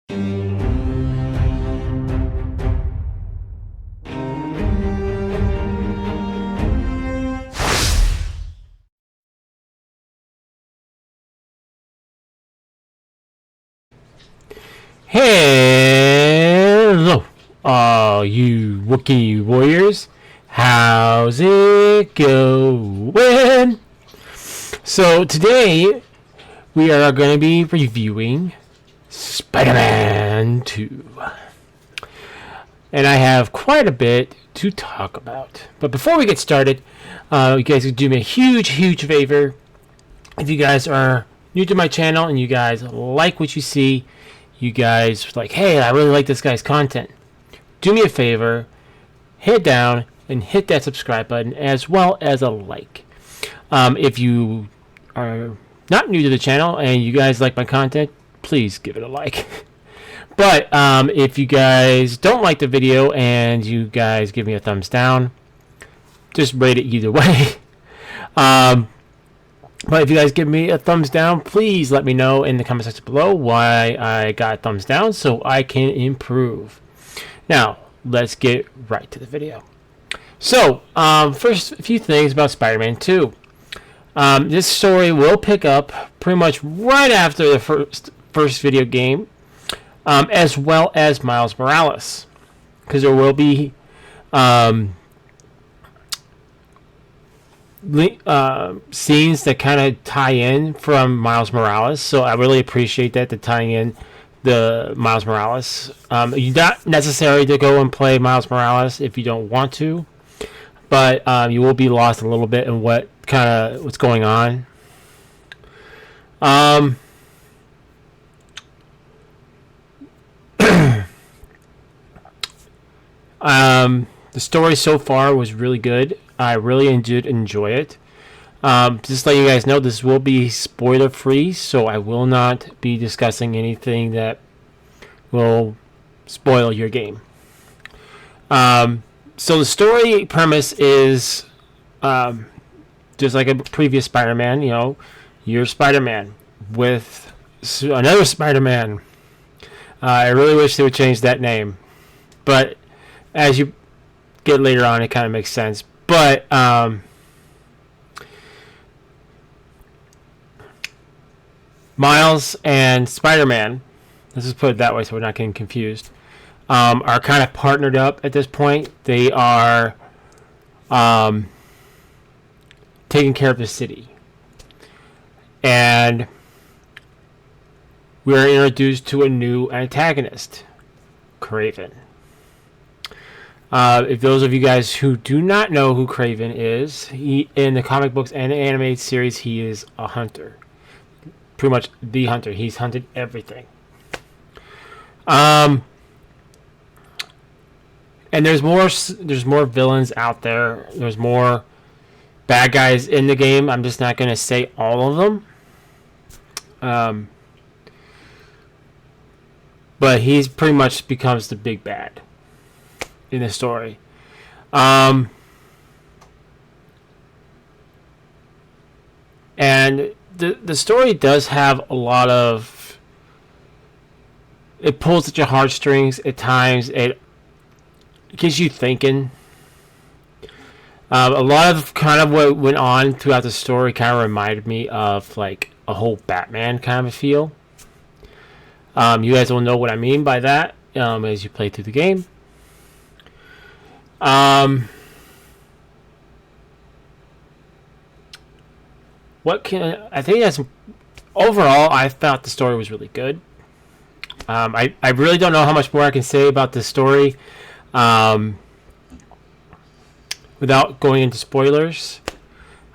Hello, all you Wookee warriors. How's it going? So today we are going to be reviewing Spider-Man 2. And I have quite a bit to talk about. But before we get started, you guys could do me a huge favor. If you guys are new to my channel and you guys like what you see, you guys like, hey, I really like this guy's content, do me a favor, hit down and hit that subscribe button as well as a like. If you are not new to the channel and you guys like my content, please give it a like. But if you guys don't like the video and you guys give me a thumbs down, just rate it either way. But if you guys give me a thumbs down, please let me know in the comment section below why I got a thumbs down so I can improve. Now, let's get right to the video. So, first, a few things about Spider-Man 2. This story will pick up pretty much right after the first video game, as well as Miles Morales, because there will be scenes that kind of tie in from Miles Morales, so I really appreciate that, the tying in the Miles Morales. You're not necessary to go and play Miles Morales if you don't want to, but you will be lost a little bit in what's going on. The story so far was really good. I really did enjoy it. Just to let you guys know, this will be spoiler free, so I will not be discussing anything that will spoil your game. So the story premise is just like a previous Spider-Man. You know, you're Spider-Man with another Spider-Man. I really wish they would change that name, but as you get later on, it kind of makes sense. But Miles and Spider-Man, let's just put it that way so we're not getting confused, are kind of partnered up at this point. They are taking care of the city. And we are introduced to a new antagonist, Kraven. If those of you guys who do not know who Kraven is, he, in the comic books and the animated series, he is a hunter. Pretty much the hunter. He's hunted everything. And there's more villains out there. There's more bad guys in the game. I'm just not going to say all of them. But he's pretty much becomes the big bad in the story. And the story does have a lot of, it pulls at your heartstrings at times. It gets you thinking. A lot of kind of what went on throughout the story kind of reminded me of like a whole Batman kind of a feel. You guys will know what I mean by that as you play through the game. I think that's overall, I thought the story was really good. I really don't know how much more I can say about the story without going into spoilers.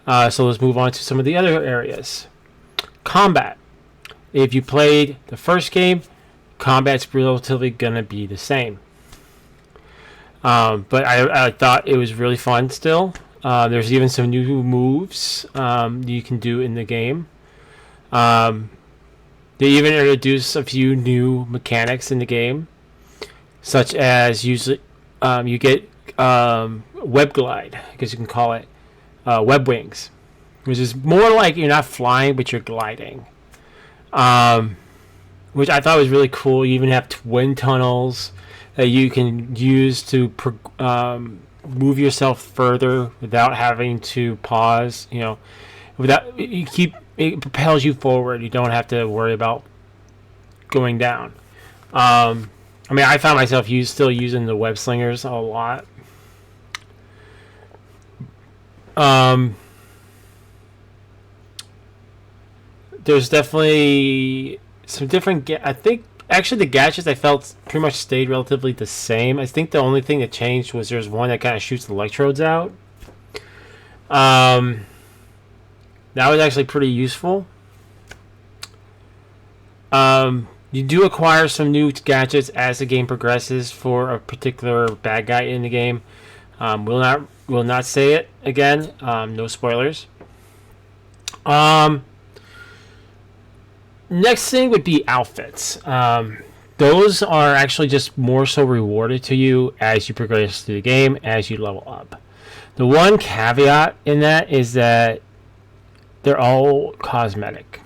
So let's move on to some of the other areas. Combat. If you played the first game, combat's relatively gonna be the same. But I thought it was really fun still. There's even some new moves you can do in the game. They even introduce a few new mechanics in the game, such as usually you get web glide, I guess you can call it, web wings, which is more like you're not flying but you're gliding. which I thought was really cool. You even have twin tunnels that you can use to move yourself further without having to pause. Without it propels you forward. You don't have to worry about going down. I found myself still using the web slingers a lot. There's definitely some different. I think actually the gadgets I felt pretty much stayed relatively the same. I think the only thing that changed was there's one that kind of shoots the electrodes out. That was actually pretty useful. You do acquire some new gadgets as the game progresses for a particular bad guy in the game. Will not say it again. No spoilers. Next thing would be outfits. Those are actually just more so rewarded to you as you progress through the game, as you level up. The one caveat in that is that they're all cosmetic.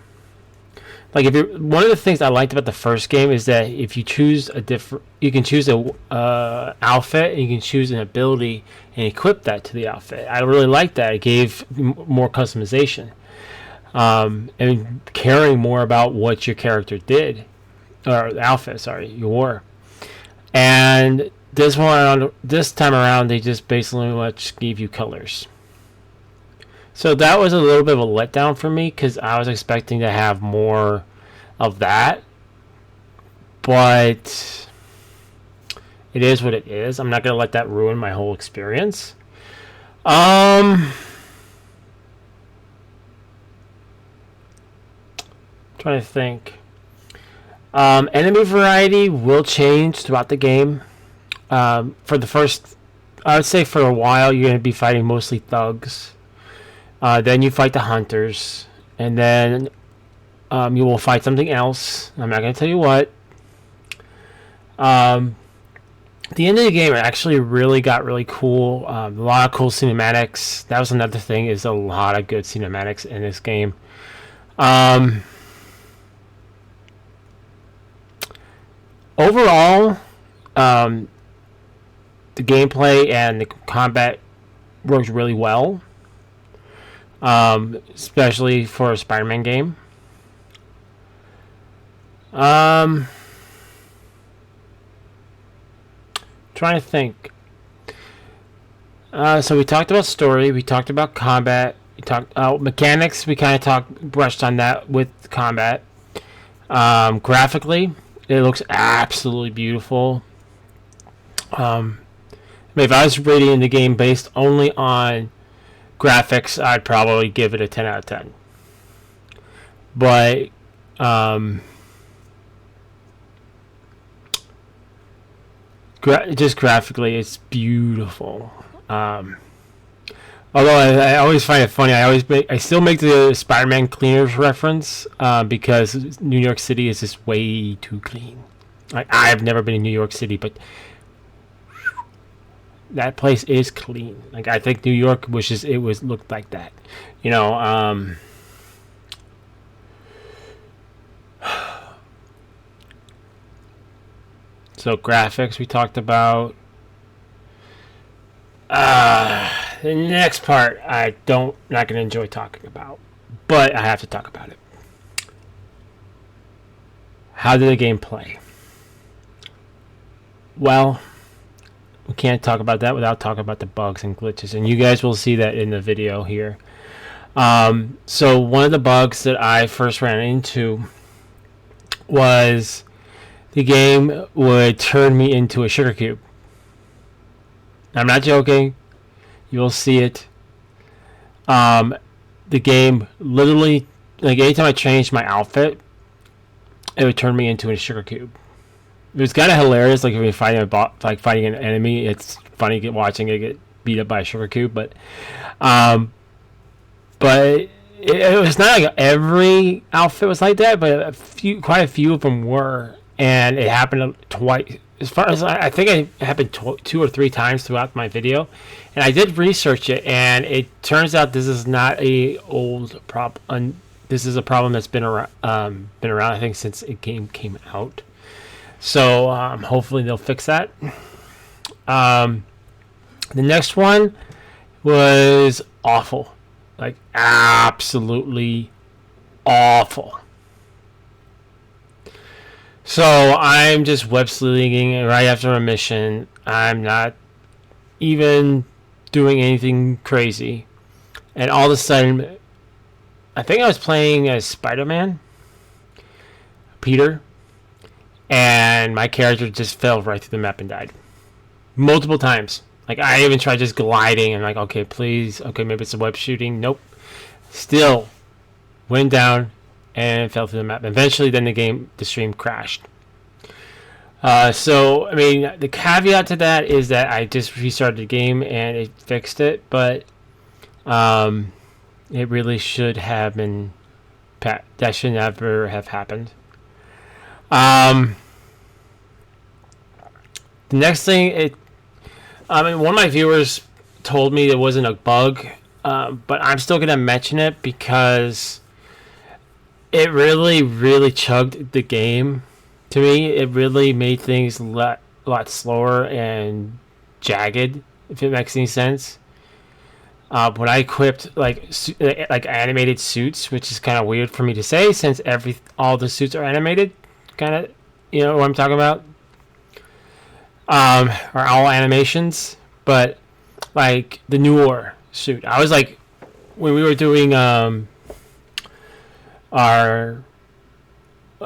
Like one of the things I liked about the first game is that if you choose you can choose a outfit, and you can choose an ability and equip that to the outfit. I really liked that. It gave more customization, and caring more about what your character did, or the outfit. Sorry, you wore. And this time around, they just basically much gave you colors. So that was a little bit of a letdown for me because I was expecting to have more of that. But it is what it is. I'm not going to let that ruin my whole experience. Trying to think. Enemy variety will change throughout the game. For the first, I would say for a while, you're going to be fighting mostly thugs. Then you fight the hunters, and then you will fight something else. I'm not going to tell you what. The end of the game actually really got really cool. A lot of cool cinematics. That was another thing, is a lot of good cinematics in this game. Overall, the gameplay and the combat works really well. Especially for a Spider-Man game. Trying to think. So we talked about story, we talked about combat, we talked mechanics. We kind of brushed on that with combat. Graphically, it looks absolutely beautiful. If I was rating the game based only on graphics, I'd probably give it a 10 out of 10. But just graphically, it's beautiful. Although I always find it funny, I still make the Spider-Man cleaners reference because New York City is just way too clean. I've never been in New York City, but that place is clean. Like, I think New York wishes it looked like that. So graphics we talked about. The next part not going to enjoy talking about, but I have to talk about it. How did the game play? Well, we can't talk about that without talking about the bugs and glitches, and you guys will see that in the video here. So one of the bugs that I first ran into was the game would turn me into a sugar cube. I'm not joking. You'll see it. The game literally, like, anytime I changed my outfit, it would turn me into a sugar cube. It was kind of hilarious, like if you're fighting fighting an enemy. It's funny watching it get beat up by a sugar cube, but it was not like every outfit was like that, but quite a few of them were, and it happened twice. As far as I think it happened 2 or 3 times throughout my video, and I did research it, and it turns out this is not a old this is a problem that's been around. I think since the game came out. So hopefully they'll fix that. The next one was awful, like absolutely awful. So I'm just web sleuthing right after a mission. I'm not even doing anything crazy, and all of a sudden, I think I was playing as Spider-Man, Peter, and my character just fell right through the map and died multiple times. Like, I even tried just gliding and like, okay, please, okay, maybe it's a web shooting. Nope. Still went down and fell through the map. Eventually, then the stream crashed. So, I mean, the caveat to that is that I just restarted the game and it fixed it, but it really should have been, that should never have happened. The next thing, one of my viewers told me it wasn't a bug, but I'm still going to mention it because it really, really chugged the game to me. It really made things a lot slower and jagged, if it makes any sense. When I equipped like animated suits, which is kind of weird for me to say since all the suits are animated, kind of, you know what I'm talking about, are all animations. But like the Noir suit, I was like, when we were doing a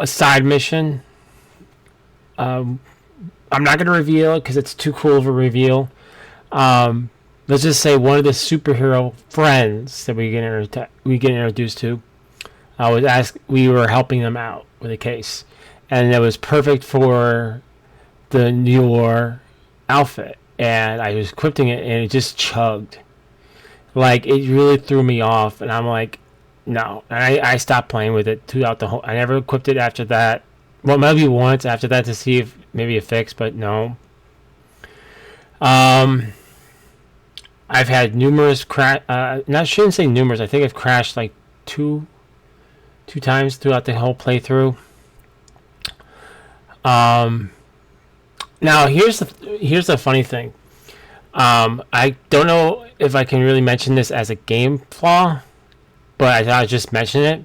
side mission, I'm not going to reveal it because it's too cool of a reveal. Let's just say one of the superhero friends that we get introduced to, we were helping them out with a case, and it was perfect for the Noir outfit, and I was equipping it, and it just chugged. Like, it really threw me off, and I'm like, no. And I stopped playing with it throughout the whole. I never equipped it after that. Well, maybe once after that to see if maybe it fixed, but no. I've had numerous shouldn't say numerous. I think I've crashed like two times throughout the whole playthrough. Now here's the funny thing. I don't know if I can really mention this as a game flaw, but I thought I'd just mention it.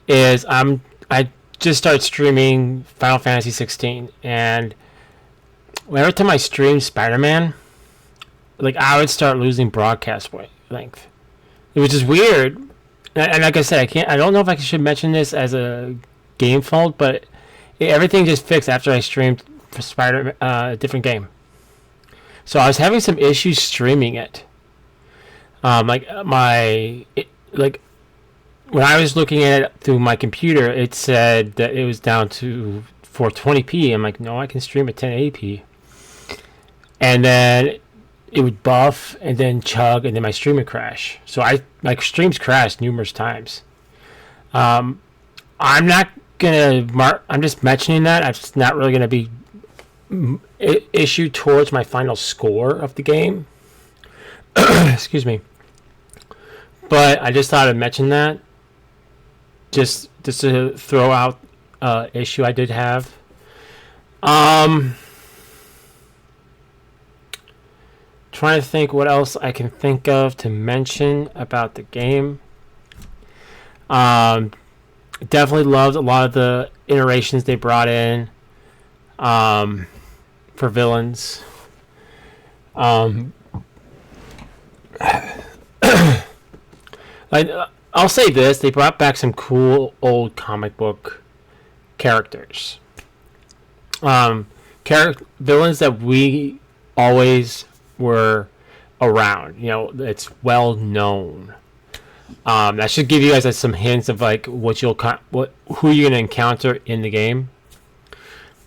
I just started streaming Final Fantasy 16, and every time I streamed Spider-Man, like, I would start losing broadcast length. It was just weird. And like I said, I don't know if I should mention this as a game fault, but everything just fixed after I streamed for a different game. So I was having some issues streaming it. When I was looking at it through my computer, it said that it was down to 420p. I'm like, no, I can stream at 1080p. And then it would buff and then chug, and then my stream would crash. So my streams crashed numerous times. I'm not gonna I'm just mentioning that. It's not really gonna be issued towards my final score of the game. Excuse me. But I just thought I'd mention that, just to throw out issue I did have. Trying to think what else I can think of to mention about the game. Definitely loved a lot of the iterations they brought in for villains. I'll say this: they brought back some cool old comic book characters. Villains that we always were around. You know, it's well known. That should give you guys some hints of like who you're gonna encounter in the game.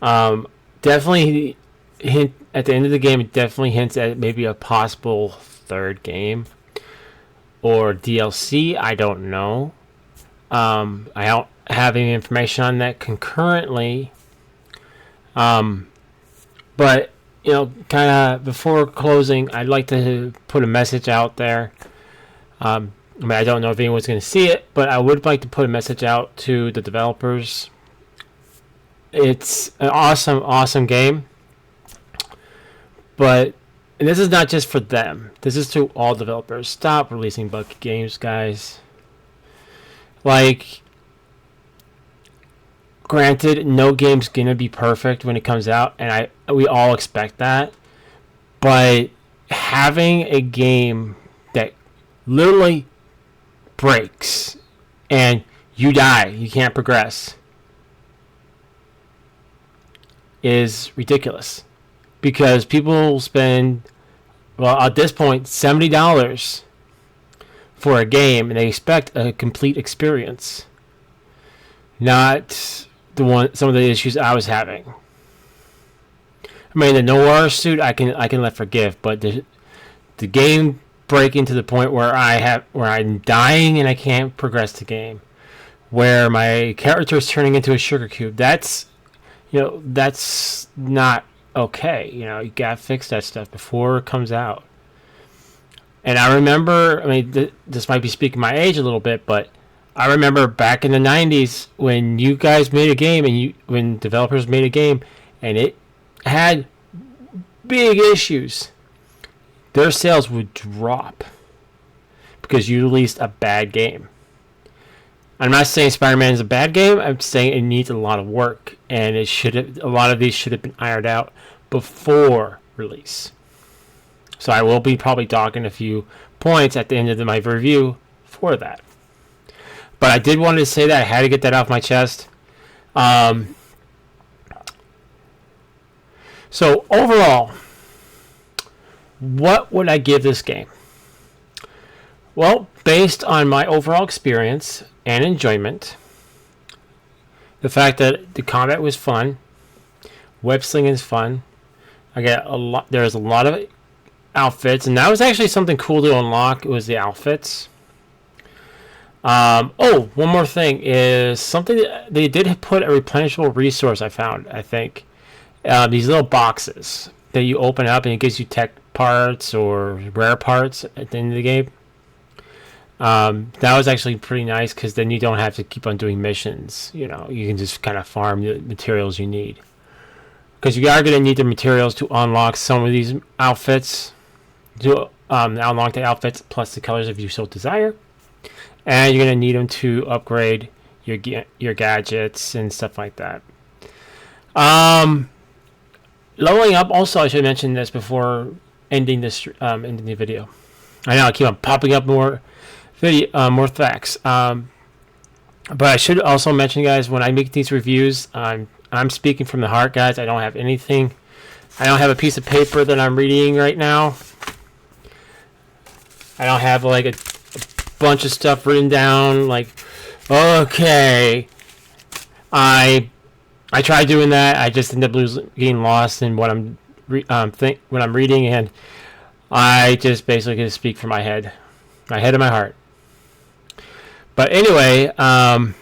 Definitely hint at the end of the game. It definitely hints at maybe a possible third game or DLC. I don't know. I don't have any information on that concurrently. But you know, kind of before closing, I'd like to put a message out there. I mean, I don't know if anyone's going to see it, but I would like to put a message out to the developers. It's an awesome, awesome game, but and this is not just for them. This is to all developers. Stop releasing buggy games, guys. Like, granted, no game's gonna be perfect when it comes out, and we all expect that. But having a game that literally breaks and you die, you can't progress, is ridiculous. Because people spend, well, at this point, $70 for a game, and they expect a complete experience. Not some of the issues I was having. I mean, the noir suit I can let forgive, but the game breaking to the point where I'm dying and I can't progress the game, where my character is turning into a sugar cube. That's not okay. You gotta fix that stuff before it comes out. And I remember, I mean, this might be speaking my age a little bit, but I remember back in the 90s when you guys made a game when developers made a game and it had big issues, their sales would drop because you released a bad game. I'm not saying Spider-Man is a bad game. I'm saying it needs a lot of work, and a lot of these should have been ironed out before release. So I will be probably talking a few points at the end of my review for that. But I did want to say that I had to get that off my chest. So overall, what would I give this game? Well, based on my overall experience and enjoyment, the fact that the combat was fun, web slinging is fun. There's a lot of outfits, and that was actually something cool to unlock. It was the outfits. One more thing is something that they did put a replenishable resource. I think these little boxes that you open up and it gives you tech parts or rare parts at the end of the game. That was actually pretty nice because then you don't have to keep on doing missions. You can just kind of farm the materials you need. Because you are going to need the materials to unlock some of these outfits. To unlock the outfits plus the colors if you so desire. And you're going to need them to upgrade your gadgets and stuff like that. Leveling up, also, I should mention this before ending the video. I know I keep on popping up more facts. But I should also mention, guys, when I make these reviews, I'm speaking from the heart, guys. I don't have anything. I don't have a piece of paper that I'm reading right now. I don't have like a bunch of stuff written down. Like, okay, I tried doing that. I just end up getting lost in what I'm reading, and I just basically speak from my head and my heart. But anyway, I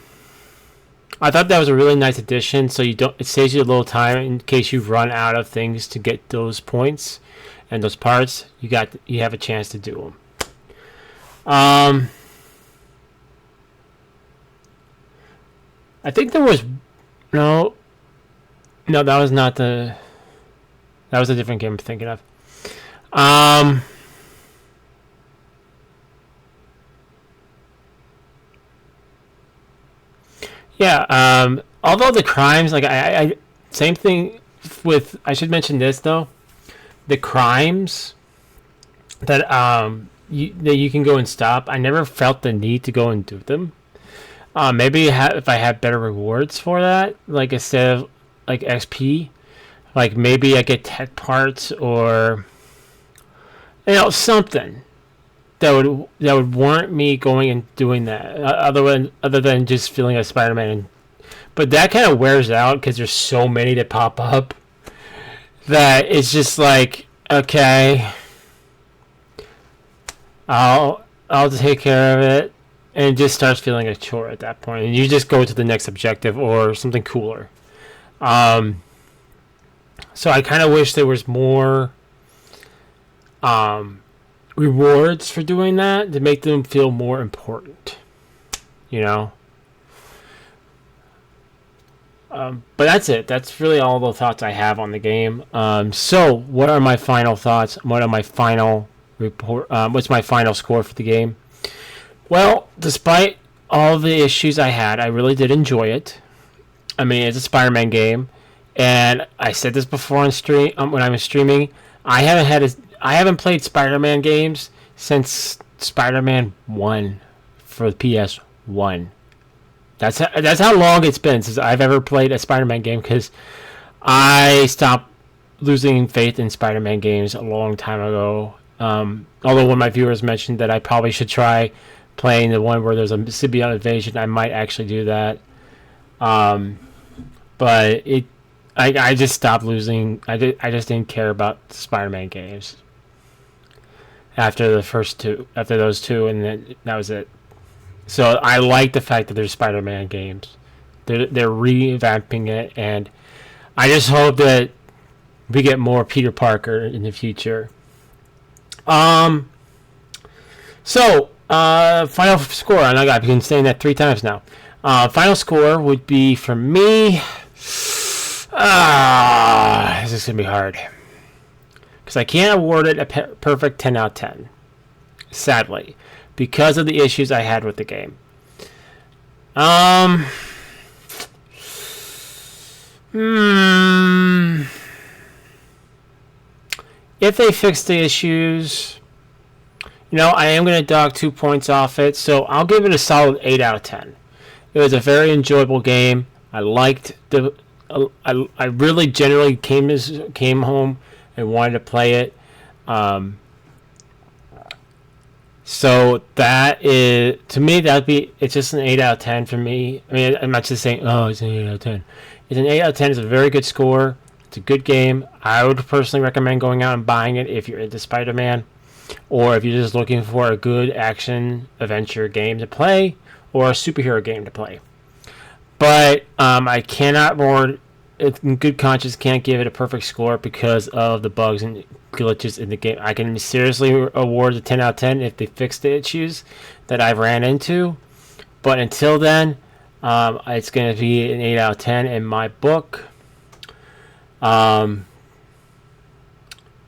thought that was a really nice addition. So it saves you a little time in case you run out of things to get those points and those parts. You have a chance to do them. I think there was no, that was not that was a different game I'm thinking of. Yeah. Although the crimes, like I same thing with. I should mention this though. The crimes that you can go and stop. I never felt the need to go and do them. Maybe if I had better rewards for that, like instead of like XP, like maybe I get tech parts or something that would warrant me going and doing that. Other than just feeling like Spider-Man, but that kind of wears out because there's so many that pop up that it's just like, okay, I'll take care of it, and it just starts feeling like a chore at that point, and you just go to the next objective or something cooler. So I kind of wish there was more rewards for doing that to make them feel more important. You know. But that's it. That's really all the thoughts I have on the game. So, what are my final thoughts? What are my final report? What's my final score for the game? Well, despite all the issues I had, I really did enjoy it. I mean, it's a Spider-Man game, and I said this before on stream when I was streaming. I haven't played Spider-Man games since Spider-Man 1 for the PS1. That's how long it's been since I've ever played a Spider-Man game, because I stopped losing faith in Spider-Man games a long time ago. Although one of my viewers mentioned that I probably should try playing the one where there's a symbiote invasion, I might actually do that. But I just stopped losing. I just didn't care about Spider-Man games after those two, and then that was it. So I like the fact that there's Spider-Man games. They're revamping it, and I just hope that we get more Peter Parker in the future. So final score. I know I've been saying that 3 times now. Final score would be for me. This is gonna be hard because I can't award it a perfect 10 out of 10. Sadly, because of the issues I had with the game. If they fix the issues, I am going to dock 2 points off it, so I'll give it a solid 8 out of 10. It was a very enjoyable game. I liked I really generally came home and wanted to play it. So that is, to me, it's just an 8 out of 10 for me. I mean, I'm not just saying, oh, it's an 8 out of 10. It's an 8 out of 10. It's a very good score. It's a good game. I would personally recommend going out and buying it if you're into Spider-Man, or if you're just looking for a good action adventure game to play, or a superhero game to play. But I cannot in good conscience, can't give it a perfect score because of the bugs and glitches in the game. I can seriously award a 10 out of 10 if they fix the issues that I've ran into. But until then, it's going to be an 8 out of 10 in my book. I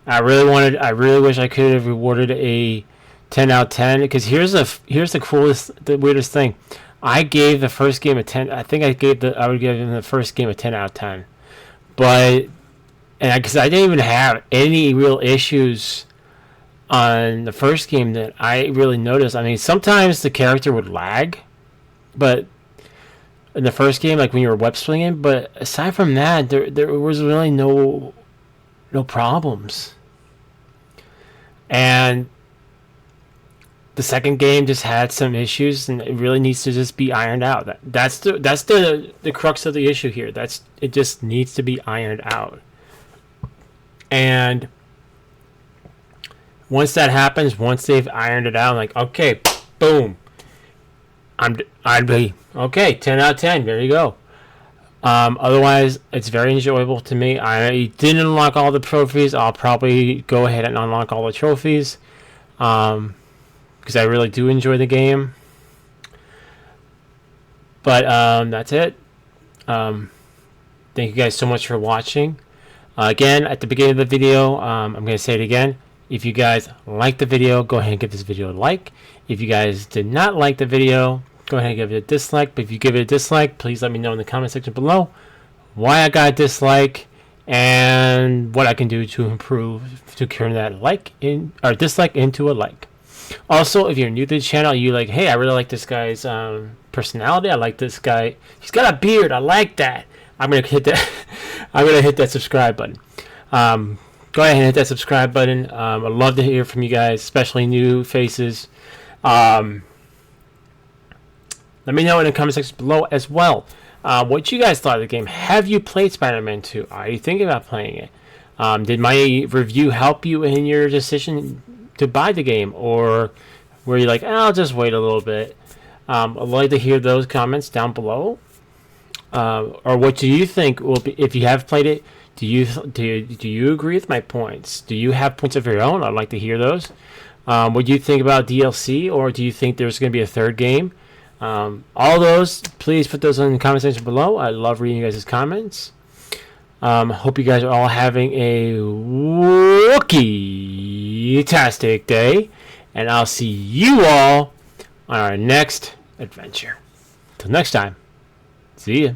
really wish I could have rewarded a 10 out of 10, because here's the weirdest thing. I gave the first game a 10. I think I would give the first game a 10 out of 10. But, because I didn't even have any real issues on the first game that I really noticed. I mean, sometimes the character would lag, but in the first game, like when you were web swinging, but aside from that, there was really no problems. And the second game just had some issues, and it really needs to just be ironed out. That's the crux of the issue here. It just needs to be ironed out. And once that happens, once they've ironed it out, I'm like, okay, boom, I'd be okay. 10 out of 10. There you go. Otherwise, it's very enjoyable to me. I didn't unlock all the trophies. I'll probably go ahead and unlock all the trophies. Because I really do enjoy the game. But that's it. Thank you guys so much for watching. Again, at the beginning of the video, I'm going to say it again. If you guys liked the video, go ahead and give this video a like. If you guys did not like the video, go ahead and give it a dislike. But if you give it a dislike, please let me know in the comment section below why I got a dislike and what I can do to improve to turn that dislike into a like. Also, if you're new to the channel, you like, hey, I really like this guy's personality. I like this guy. He's got a beard. I like that. I'm gonna hit that. I'm gonna hit that subscribe button. Go ahead and hit that subscribe button. I'd love to hear from you guys, especially new faces. Let me know in the comment section below as well what you guys thought of the game. Have you played Spider-Man 2? Are you thinking about playing it? Did my review help you in your decision to buy the game, or were you like, I'll just wait a little bit? I'd like to hear those comments down below. Or what do you think will be, if you have played it? Do you agree with my points? Do you have points of your own? I'd like to hear those. What do you think about DLC, or do you think there's going to be a third game? All those, please put those in the comment section below. I love reading you guys' comments. Hope you guys are all having a Wookee-tastic day, and I'll see you all on our next adventure. Till next time, see ya.